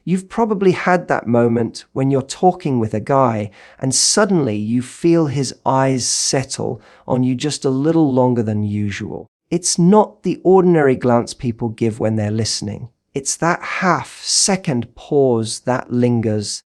You've probably had that moment when you're talking with a guy and suddenly you feel his eyes settle on you just a little longer than usual. It's not the ordinary glance people give when they're listening. It's that half-second pause that lingers,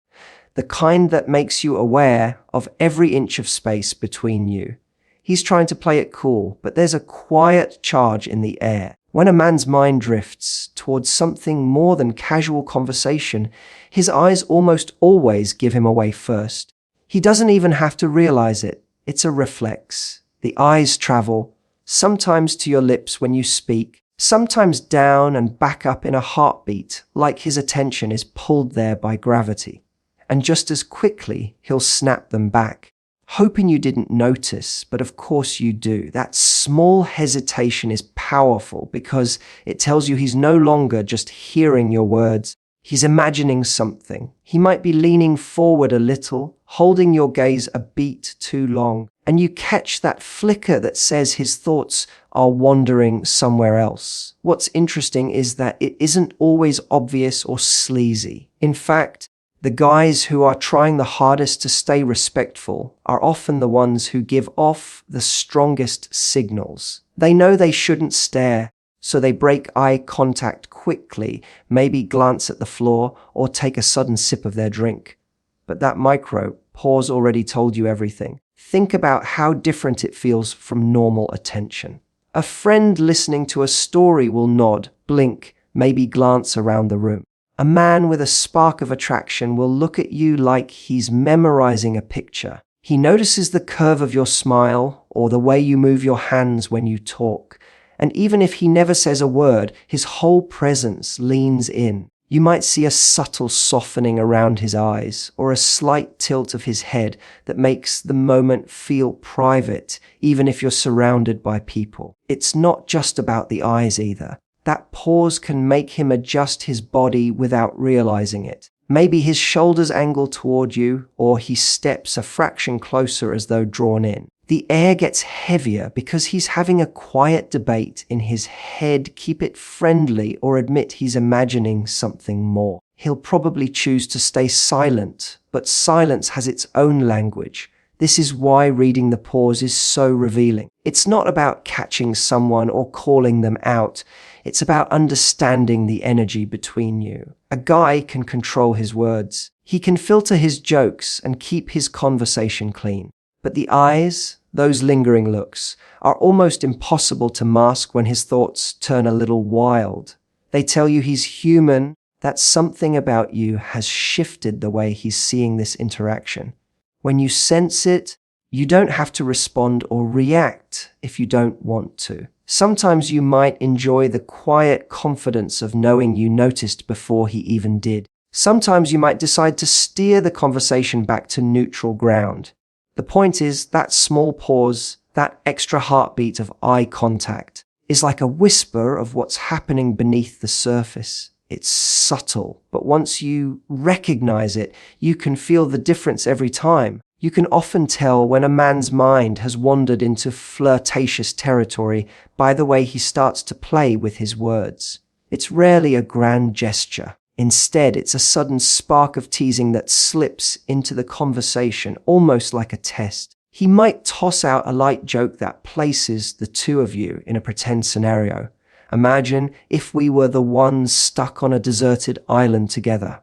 the kind that makes you aware of every inch of space between you. He's trying to play it cool, but there's a quiet charge in the air. When a man's mind drifts towards something more than casual conversation, his eyes almost always give him away first. He doesn't even have to realize it. It's a reflex. The eyes travel, sometimes to your lips when you speak, sometimes down and back up in a heartbeat, like his attention is pulled there by gravity. And just as quickly, he'll snap them back, hoping you didn't notice, but of course you do. That small hesitation is powerful because it tells you he's no longer just hearing your words. He's imagining something. He might be leaning forward a little, holding your gaze a beat too long, and you catch that flicker that says his thoughts are wandering somewhere else. What's interesting is that it isn't always obvious or sleazy. In fact, the guys who are trying the hardest to stay respectful are often the ones who give off the strongest signals. They know they shouldn't stare, so they break eye contact quickly, maybe glance at the floor or take a sudden sip of their drink. But that micro pause already told you everything. Think about how different it feels from normal attention. A friend listening to a story will nod, blink, maybe glance around the room. A man with a spark of attraction will look at you like he's memorizing a picture. He notices the curve of your smile or the way you move your hands when you talk. And even if he never says a word, his whole presence leans in. You might see a subtle softening around his eyes or a slight tilt of his head that makes the moment feel private, even if you're surrounded by people. It's not just about the eyes either. That pause can make him adjust his body without realizing it. Maybe his shoulders angle toward you, or he steps a fraction closer as though drawn in. The air gets heavier because he's having a quiet debate in his head. Keep it friendly or admit he's imagining something more. He'll probably choose to stay silent, but silence has its own language. This is why reading the pause is so revealing. It's not about catching someone or calling them out. It's about understanding the energy between you. A guy can control his words. He can filter his jokes and keep his conversation clean. But the eyes, those lingering looks, are almost impossible to mask when his thoughts turn a little wild. They tell you he's human, that something about you has shifted the way he's seeing this interaction. When you sense it, you don't have to respond or react if you don't want to. Sometimes you might enjoy the quiet confidence of knowing you noticed before he even did. Sometimes you might decide to steer the conversation back to neutral ground. The point is, that small pause, that extra heartbeat of eye contact, is like a whisper of what's happening beneath the surface. It's subtle, but once you recognize it, you can feel the difference every time. You can often tell when a man's mind has wandered into flirtatious territory by the way he starts to play with his words. It's rarely a grand gesture. Instead, it's a sudden spark of teasing that slips into the conversation, almost like a test. He might toss out a light joke that places the two of you in a pretend scenario. Imagine if we were the ones stuck on a deserted island together.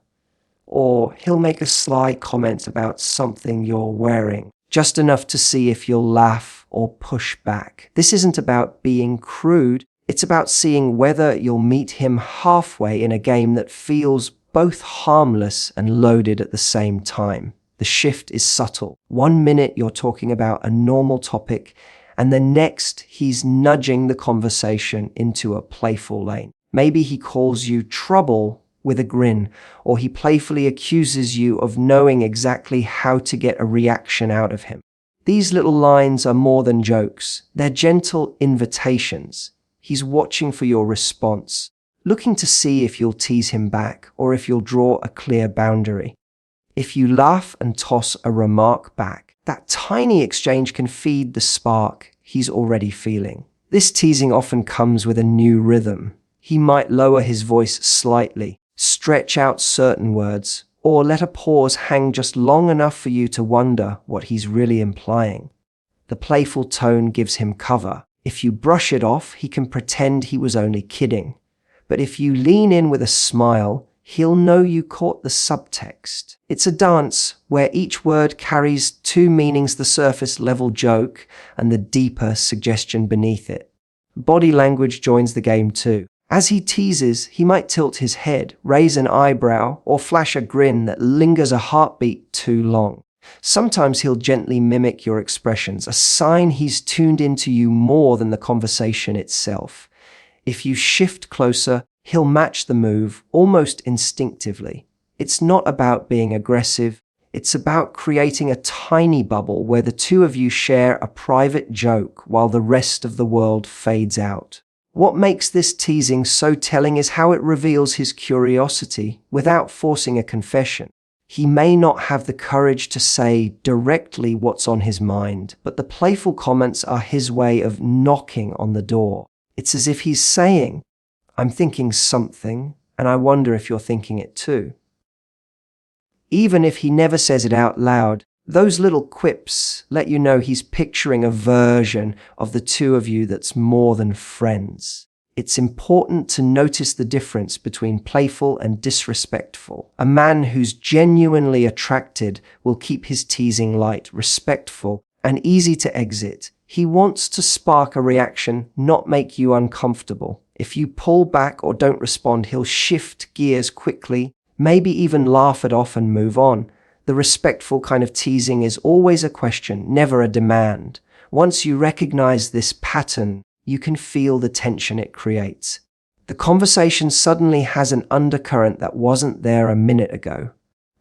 Or he'll make a sly comment about something you're wearing, just enough to see if you'll laugh or push back. This isn't about being crude. It's about seeing whether you'll meet him halfway in a game that feels both harmless and loaded at the same time. The shift is subtle. 1 minute you're talking about a normal topic, and the next he's nudging the conversation into a playful lane. Maybe he calls you trouble with a grin, or he playfully accuses you of knowing exactly how to get a reaction out of him. These little lines are more than jokes. They're gentle invitations. He's watching for your response, looking to see if you'll tease him back or if you'll draw a clear boundary. If you laugh and toss a remark back, that tiny exchange can feed the spark he's already feeling. This teasing often comes with a new rhythm. He might lower his voice slightly, stretch out certain words, or let a pause hang just long enough for you to wonder what he's really implying. The playful tone gives him cover. If you brush it off, he can pretend he was only kidding. But if you lean in with a smile, he'll know you caught the subtext. It's a dance where each word carries two meanings: the surface level joke and the deeper suggestion beneath it. Body language joins the game too. As he teases, he might tilt his head, raise an eyebrow, or flash a grin that lingers a heartbeat too long. Sometimes he'll gently mimic your expressions, a sign he's tuned into you more than the conversation itself. If you shift closer, he'll match the move almost instinctively. It's not about being aggressive. It's about creating a tiny bubble where the two of you share a private joke while the rest of the world fades out. What makes this teasing so telling is how it reveals his curiosity without forcing a confession. He may not have the courage to say directly what's on his mind, but the playful comments are his way of knocking on the door. It's as if he's saying, "I'm thinking something, and I wonder if you're thinking it too." Even if he never says it out loud, those little quips let you know he's picturing a version of the two of you that's more than friends. It's important to notice the difference between playful and disrespectful. A man who's genuinely attracted will keep his teasing light, respectful, and easy to exit. He wants to spark a reaction, not make you uncomfortable. If you pull back or don't respond, he'll shift gears quickly, maybe even laugh it off and move on. The respectful kind of teasing is always a question, never a demand. Once you recognize this pattern, you can feel the tension it creates. The conversation suddenly has an undercurrent that wasn't there a minute ago.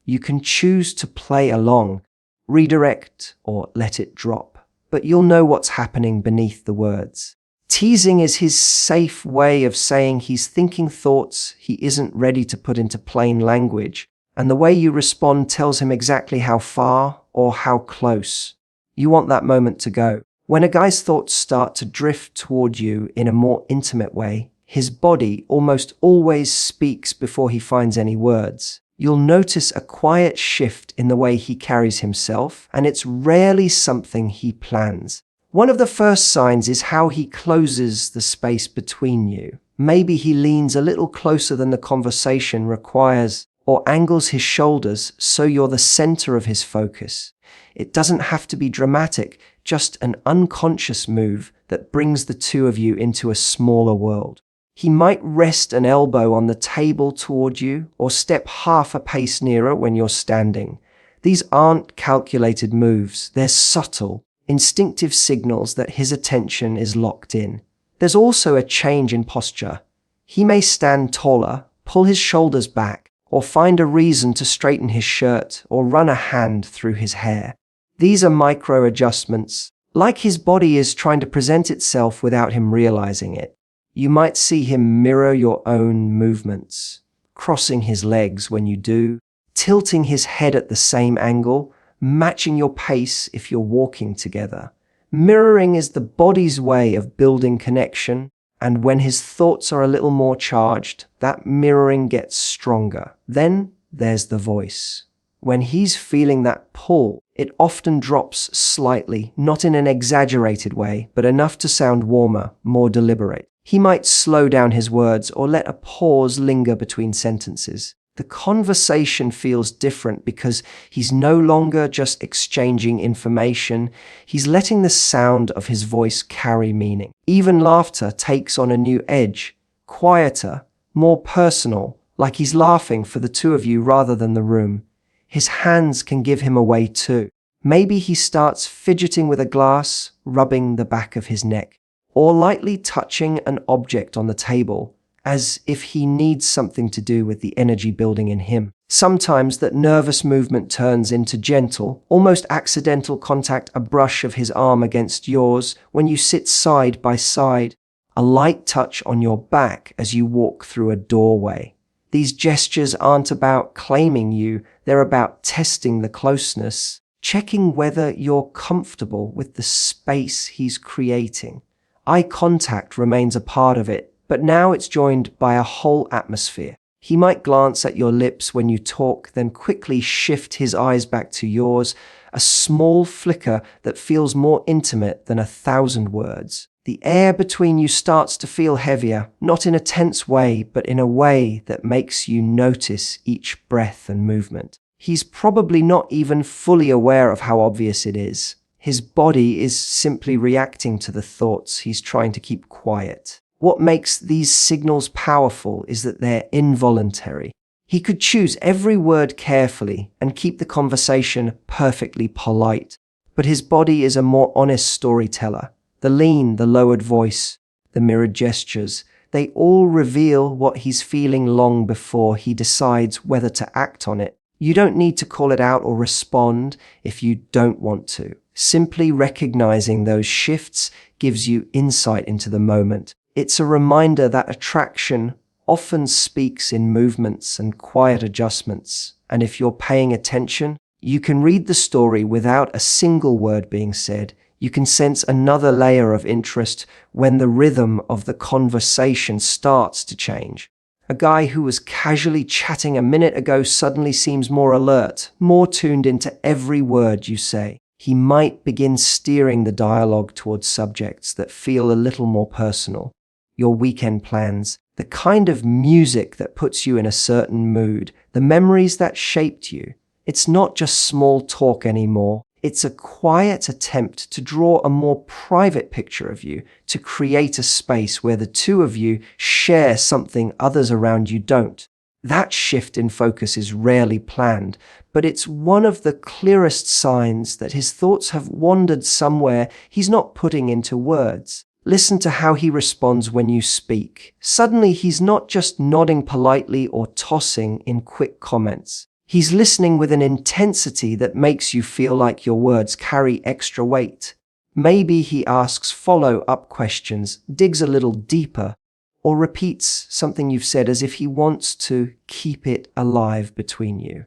You can choose to play along, redirect, or let it drop, but you'll know what's happening beneath the words. Teasing is his safe way of saying he's thinking thoughts he isn't ready to put into plain language, and the way you respond tells him exactly how far or how close you want that moment to go. When a guy's thoughts start to drift toward you in a more intimate way, his body almost always speaks before he finds any words. You'll notice a quiet shift in the way he carries himself, and it's rarely something he plans. One of the first signs is how he closes the space between you. Maybe he leans a little closer than the conversation requires, or angles his shoulders so you're the center of his focus. It doesn't have to be dramatic, just an unconscious move that brings the two of you into a smaller world. He might rest an elbow on the table toward you or step half a pace nearer when you're standing. These aren't calculated moves, they're subtle, instinctive signals that his attention is locked in. There's also a change in posture. He may stand taller, pull his shoulders back, or find a reason to straighten his shirt or run a hand through his hair. These are micro adjustments, like his body is trying to present itself without him realizing it. You might see him mirror your own movements, crossing his legs when you do, tilting his head at the same angle, matching your pace if you're walking together. Mirroring is the body's way of building connection, and when his thoughts are a little more charged, that mirroring gets stronger. Then there's the voice. When he's feeling that pull, it often drops slightly, not in an exaggerated way, but enough to sound warmer, more deliberate. He might slow down his words or let a pause linger between sentences. The conversation feels different because he's no longer just exchanging information. He's letting the sound of his voice carry meaning. Even laughter takes on a new edge, quieter, more personal, like he's laughing for the two of you rather than the room. His hands can give him away too. Maybe he starts fidgeting with a glass, rubbing the back of his neck, or lightly touching an object on the table, as if he needs something to do with the energy building in him. Sometimes that nervous movement turns into gentle, almost accidental contact, a brush of his arm against yours when you sit side by side, a light touch on your back as you walk through a doorway. These gestures aren't about claiming you, they're about testing the closeness, checking whether you're comfortable with the space he's creating. Eye contact remains a part of it, but now it's joined by a whole atmosphere. He might glance at your lips when you talk, then quickly shift his eyes back to yours, a small flicker that feels more intimate than 1,000 words. The air between you starts to feel heavier, not in a tense way, but in a way that makes you notice each breath and movement. He's probably not even fully aware of how obvious it is. His body is simply reacting to the thoughts he's trying to keep quiet. What makes these signals powerful is that they're involuntary. He could choose every word carefully and keep the conversation perfectly polite, but his body is a more honest storyteller. The lean, the lowered voice, the mirrored gestures, they all reveal what he's feeling long before he decides whether to act on it. You don't need to call it out or respond if you don't want to. Simply recognizing those shifts gives you insight into the moment. It's a reminder that attraction often speaks in movements and quiet adjustments, and if you're paying attention, you can read the story without a single word being said. You can sense another layer of interest when the rhythm of the conversation starts to change. A guy who was casually chatting a minute ago suddenly seems more alert, more tuned into every word you say. He might begin steering the dialogue towards subjects that feel a little more personal. Your weekend plans, the kind of music that puts you in a certain mood, the memories that shaped you. It's not just small talk anymore. It's a quiet attempt to draw a more private picture of you, to create a space where the two of you share something others around you don't. That shift in focus is rarely planned, but it's one of the clearest signs that his thoughts have wandered somewhere he's not putting into words. Listen to how he responds when you speak. Suddenly, he's not just nodding politely or tossing in quick comments. He's listening with an intensity that makes you feel like your words carry extra weight. Maybe he asks follow-up questions, digs a little deeper, or repeats something you've said as if he wants to keep it alive between you.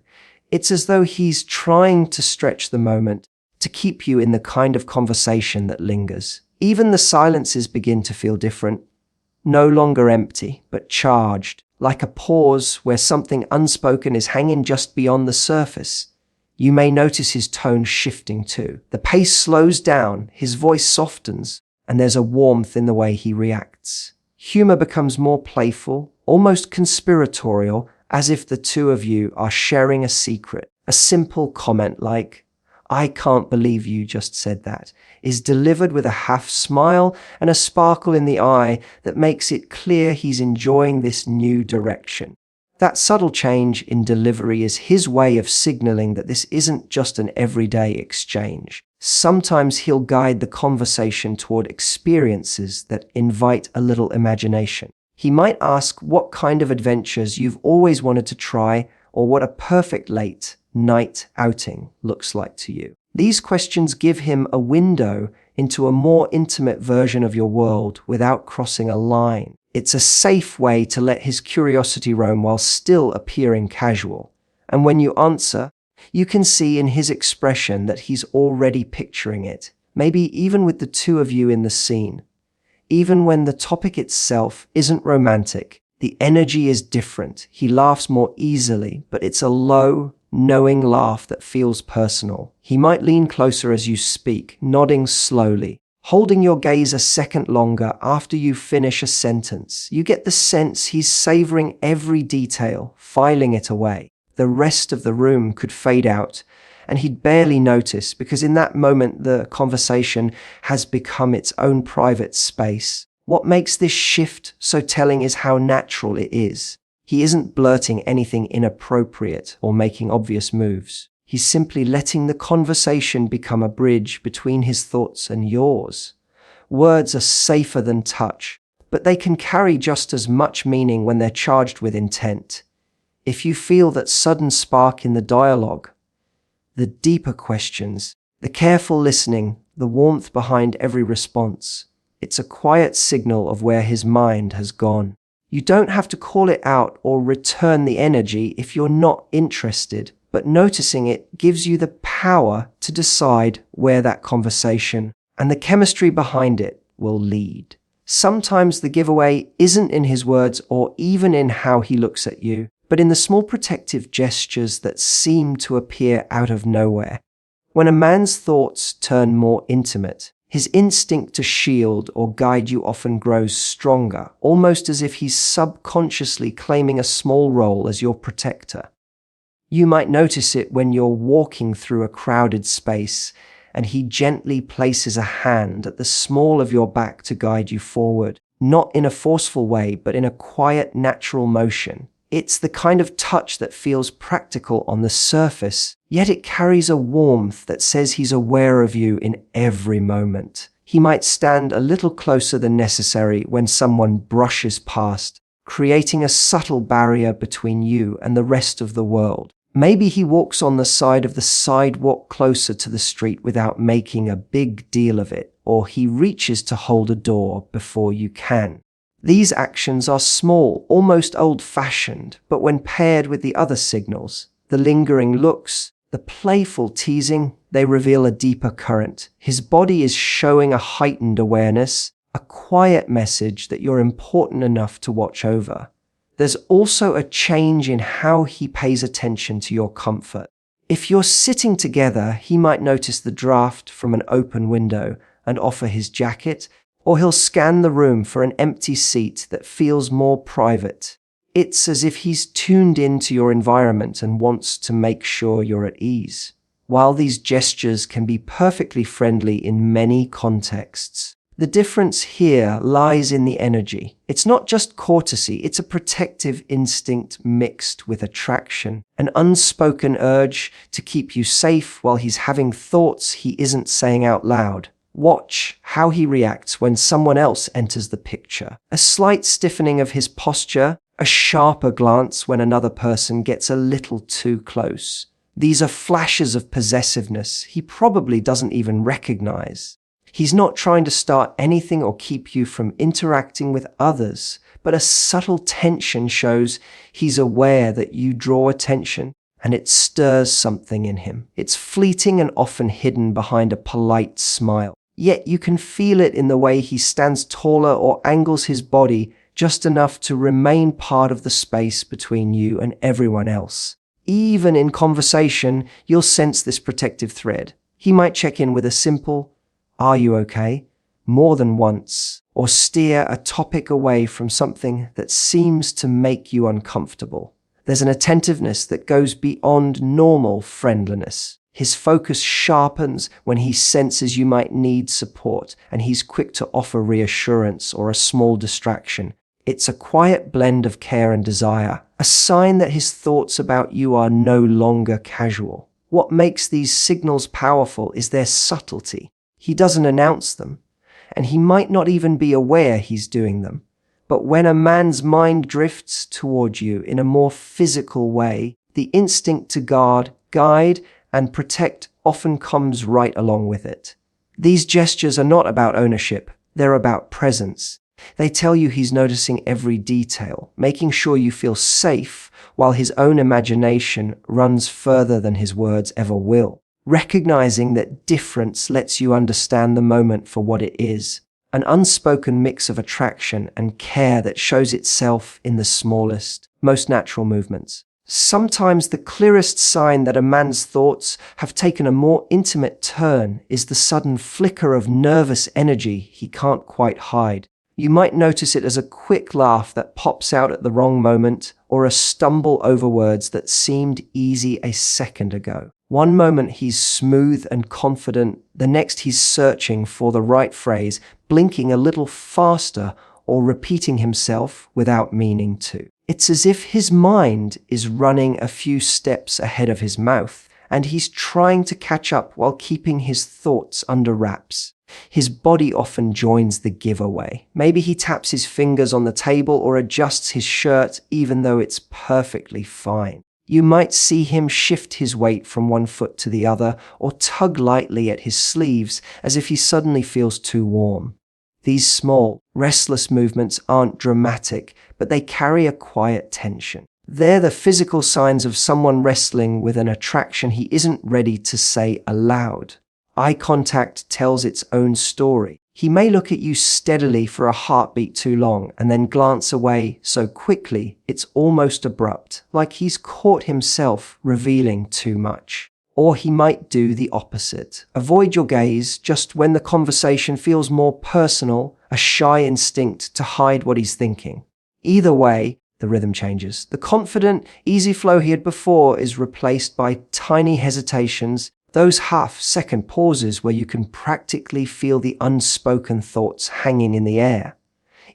It's as though he's trying to stretch the moment to keep you in the kind of conversation that lingers. Even the silences begin to feel different, no longer empty, but charged, like a pause where something unspoken is hanging just beyond the surface. You may notice his tone shifting too. The pace slows down, his voice softens, and there's a warmth in the way he reacts. Humor becomes more playful, almost conspiratorial, as if the two of you are sharing a secret. A simple comment like, "I can't believe you just said that," is delivered with a half smile and a sparkle in the eye that makes it clear he's enjoying this new direction. That subtle change in delivery is his way of signaling that this isn't just an everyday exchange. Sometimes he'll guide the conversation toward experiences that invite a little imagination. He might ask what kind of adventures you've always wanted to try, or what a perfect late night outing looks like to you. These questions give him a window into a more intimate version of your world without crossing a line. It's a safe way to let his curiosity roam while still appearing casual. And when you answer, you can see in his expression that he's already picturing it, maybe even with the two of you in the scene. Even when the topic itself isn't romantic, the energy is different. He laughs more easily, but it's a low, knowing laugh that feels personal. He might lean closer as you speak, nodding slowly, holding your gaze a second longer after you finish a sentence. You get the sense he's savoring every detail, filing it away. The rest of the room could fade out, and he'd barely notice because in that moment the conversation has become its own private space. What makes this shift so telling is how natural it is. He isn't blurting anything inappropriate or making obvious moves. He's simply letting the conversation become a bridge between his thoughts and yours. Words are safer than touch, but they can carry just as much meaning when they're charged with intent. If you feel that sudden spark in the dialogue, the deeper questions, the careful listening, the warmth behind every response, it's a quiet signal of where his mind has gone. You don't have to call it out or return the energy if you're not interested, but noticing it gives you the power to decide where that conversation and the chemistry behind it will lead. Sometimes the giveaway isn't in his words or even in how he looks at you, but in the small protective gestures that seem to appear out of nowhere. When a man's thoughts turn more intimate, his instinct to shield or guide you often grows stronger, almost as if he's subconsciously claiming a small role as your protector. You might notice it when you're walking through a crowded space and he gently places a hand at the small of your back to guide you forward, not in a forceful way, but in a quiet, natural motion. It's the kind of touch that feels practical on the surface, yet it carries a warmth that says he's aware of you in every moment. He might stand a little closer than necessary when someone brushes past, creating a subtle barrier between you and the rest of the world. Maybe he walks on the side of the sidewalk closer to the street without making a big deal of it, or he reaches to hold a door before you can. These actions are small, almost old-fashioned, but when paired with the other signals, the lingering looks, the playful teasing, they reveal a deeper current. His body is showing a heightened awareness, a quiet message that you're important enough to watch over. There's also a change in how he pays attention to your comfort. If you're sitting together, he might notice the draft from an open window and offer his jacket, or he'll scan the room for an empty seat that feels more private. It's as if he's tuned into your environment and wants to make sure you're at ease. While these gestures can be perfectly friendly in many contexts, the difference here lies in the energy. It's not just courtesy, it's a protective instinct mixed with attraction, an unspoken urge to keep you safe while he's having thoughts he isn't saying out loud. Watch how he reacts when someone else enters the picture. A slight stiffening of his posture, a sharper glance when another person gets a little too close. These are flashes of possessiveness he probably doesn't even recognize. He's not trying to start anything or keep you from interacting with others, but a subtle tension shows he's aware that you draw attention, and it stirs something in him. It's fleeting and often hidden behind a polite smile. Yet you can feel it in the way he stands taller or angles his body just enough to remain part of the space between you and everyone else. Even in conversation, you'll sense this protective thread. He might check in with a simple, "Are you okay?" more than once, or steer a topic away from something that seems to make you uncomfortable. There's an attentiveness that goes beyond normal friendliness. His focus sharpens when he senses you might need support, and he's quick to offer reassurance or a small distraction. It's a quiet blend of care and desire, a sign that his thoughts about you are no longer casual. What makes these signals powerful is their subtlety. He doesn't announce them, and he might not even be aware he's doing them. But when a man's mind drifts toward you in a more physical way, the instinct to guard, guide, and protect often comes right along with it. These gestures are not about ownership, they're about presence. They tell you he's noticing every detail, making sure you feel safe while his own imagination runs further than his words ever will. Recognizing that difference lets you understand the moment for what it is, an unspoken mix of attraction and care that shows itself in the smallest, most natural movements. Sometimes the clearest sign that a man's thoughts have taken a more intimate turn is the sudden flicker of nervous energy he can't quite hide. You might notice it as a quick laugh that pops out at the wrong moment, or a stumble over words that seemed easy a second ago. One moment he's smooth and confident, the next he's searching for the right phrase, blinking a little faster or repeating himself without meaning to. It's as if his mind is running a few steps ahead of his mouth, and he's trying to catch up while keeping his thoughts under wraps. His body often joins the giveaway. Maybe he taps his fingers on the table or adjusts his shirt even though it's perfectly fine. You might see him shift his weight from one foot to the other or tug lightly at his sleeves as if he suddenly feels too warm. These small, restless movements aren't dramatic, but they carry a quiet tension. They're the physical signs of someone wrestling with an attraction he isn't ready to say aloud. Eye contact tells its own story. He may look at you steadily for a heartbeat too long and then glance away so quickly it's almost abrupt, like he's caught himself revealing too much. Or he might do the opposite. Avoid your gaze just when the conversation feels more personal, a shy instinct to hide what he's thinking. Either way, the rhythm changes. The confident, easy flow he had before is replaced by tiny hesitations, those half-second pauses where you can practically feel the unspoken thoughts hanging in the air.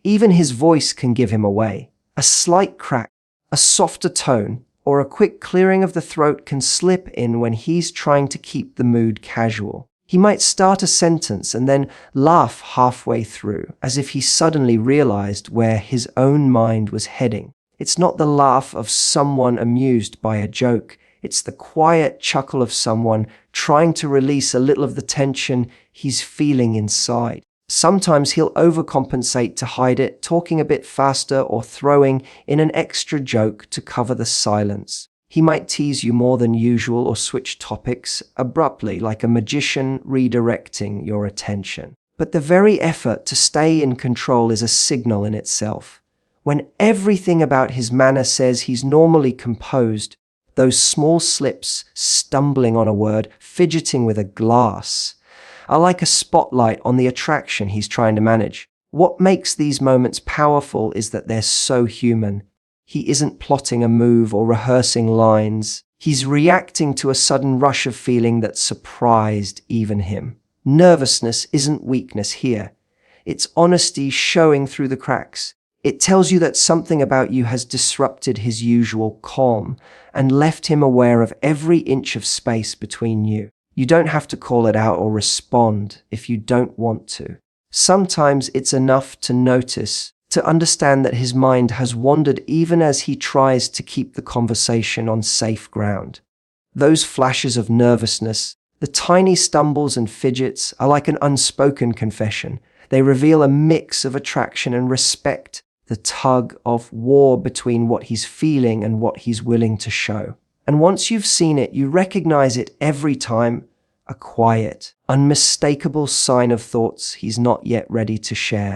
Even his voice can give him away. A slight crack, a softer tone, or a quick clearing of the throat can slip in when he's trying to keep the mood casual. He might start a sentence and then laugh halfway through, as if he suddenly realized where his own mind was heading. It's not the laugh of someone amused by a joke. It's the quiet chuckle of someone trying to release a little of the tension he's feeling inside. Sometimes he'll overcompensate to hide it, talking a bit faster or throwing in an extra joke to cover the silence. He might tease you more than usual or switch topics abruptly, like a magician redirecting your attention. But the very effort to stay in control is a signal in itself. When everything about his manner says he's normally composed, those small slips, stumbling on a word, fidgeting with a glass, are like a spotlight on the attraction he's trying to manage. What makes these moments powerful is that they're so human. He isn't plotting a move or rehearsing lines. He's reacting to a sudden rush of feeling that surprised even him. Nervousness isn't weakness here. It's honesty showing through the cracks. It tells you that something about you has disrupted his usual calm and left him aware of every inch of space between you. You don't have to call it out or respond if you don't want to. Sometimes it's enough to notice, to understand that his mind has wandered even as he tries to keep the conversation on safe ground. Those flashes of nervousness, the tiny stumbles and fidgets, are like an unspoken confession. They reveal a mix of attraction and respect, the tug of war between what he's feeling and what he's willing to show. And once you've seen it, you recognize it every time, a quiet, unmistakable sign of thoughts he's not yet ready to share.